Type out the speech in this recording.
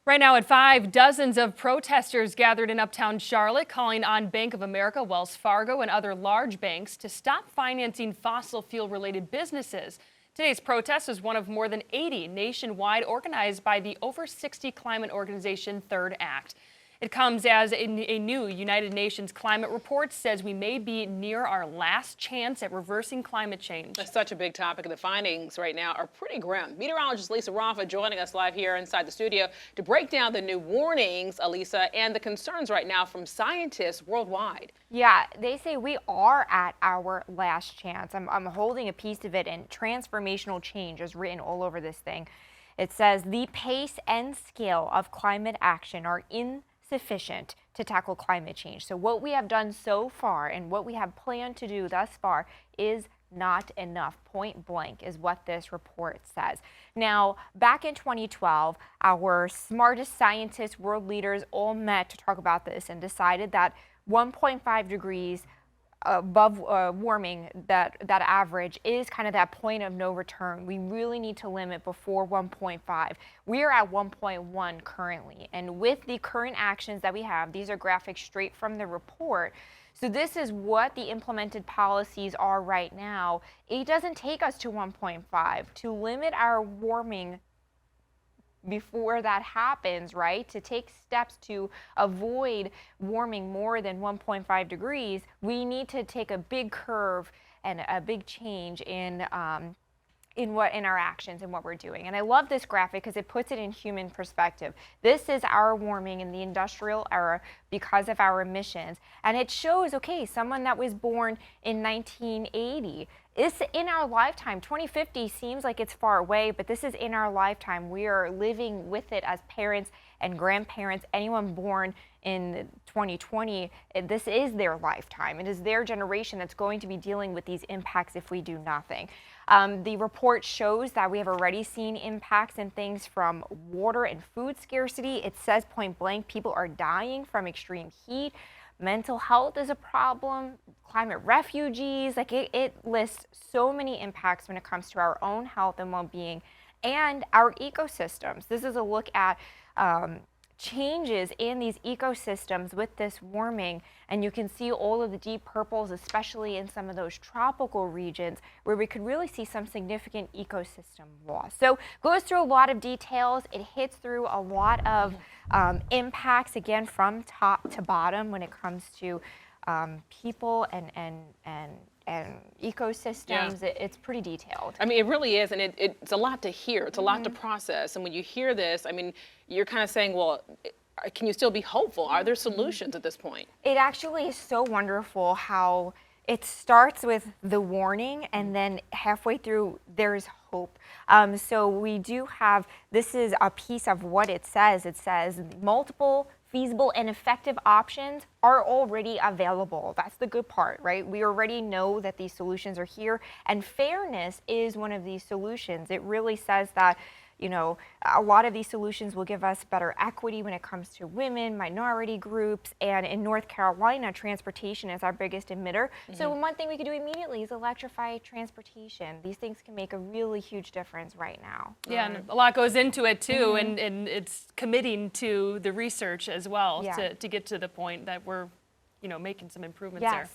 Right now at 5, dozens of protesters gathered in uptown Charlotte calling on Bank of America, Wells Fargo, and other large banks to stop financing fossil fuel-related businesses. Today's protest is one of more than 80 nationwide organized by the Over 60 climate organization Third Act. It comes as a new United Nations climate report says we may be near our last chance at reversing climate change. That's such a big topic, and the findings right now are pretty grim. Meteorologist Elisa Raffa joining us live here inside the studio to break down the new warnings, Elisa, and the concerns right now from scientists worldwide. Yeah, they say we are at our last chance. I'm holding a piece of it, and transformational change is written all over this thing. It says the pace and scale of climate action are insufficient to tackle climate change. So what we have done so far and what we have planned to do thus far is not enough. Point blank is what this report says. Now, back in 2012, our smartest scientists, world leaders all met to talk about this and decided that 1.5 degrees above warming, that average is kind of that point of no return. We really need to limit before 1.5. We are at 1.1 currently, and with the current actions that we have, these are graphics straight from the report. So this is what the implemented policies are right now. It doesn't take us to 1.5 to limit our warming before that happens, right? To take steps to avoid warming more than 1.5 degrees, we need to take a big curve and a big change in our actions and what we're doing. And I love this graphic because it puts it in human perspective. This is our warming in the industrial era because of our emissions. And it shows, okay, someone that was born in 1980, it's in our lifetime. 2050 seems like it's far away, but this is in our lifetime. We are living with it as parents and grandparents. Anyone born in 2020, this is their lifetime. It is their generation that's going to be dealing with these impacts if we do nothing. The report shows that we have already seen impacts in things from water and food scarcity. It says point blank, people are dying from extreme heat. Mental health is a problem, climate refugees, like it lists so many impacts when it comes to our own health and well-being and our ecosystems. This is a look at changes in these ecosystems with this warming, and you can see all of the deep purples, especially in some of those tropical regions where we could really see some significant ecosystem loss. So it goes through a lot of details. It hits through a lot of impacts, again, from top to bottom when it comes to people and ecosystems. Yeah. It's pretty detailed. I mean, it really is, and it's a lot to hear. It's a lot to process. And when you hear this, I mean, you're kind of saying, well, can you still be hopeful? Are there solutions at this point? It actually is so wonderful how it starts with the warning, and then halfway through, there's hope. So we do have, this is a piece of what it says. It says multiple feasible and effective options are already available. That's the good part, right? We already know that these solutions are here, and fairness is one of these solutions. It really says that, you know, a lot of these solutions will give us better equity when it comes to women, minority groups, and in North Carolina, transportation is our biggest emitter. So one thing we could do immediately is electrify transportation. These things can make a really huge difference right now. Yeah, and a lot goes into it too, and it's committing to the research as well to get to the point that we're, you know, making some improvements there.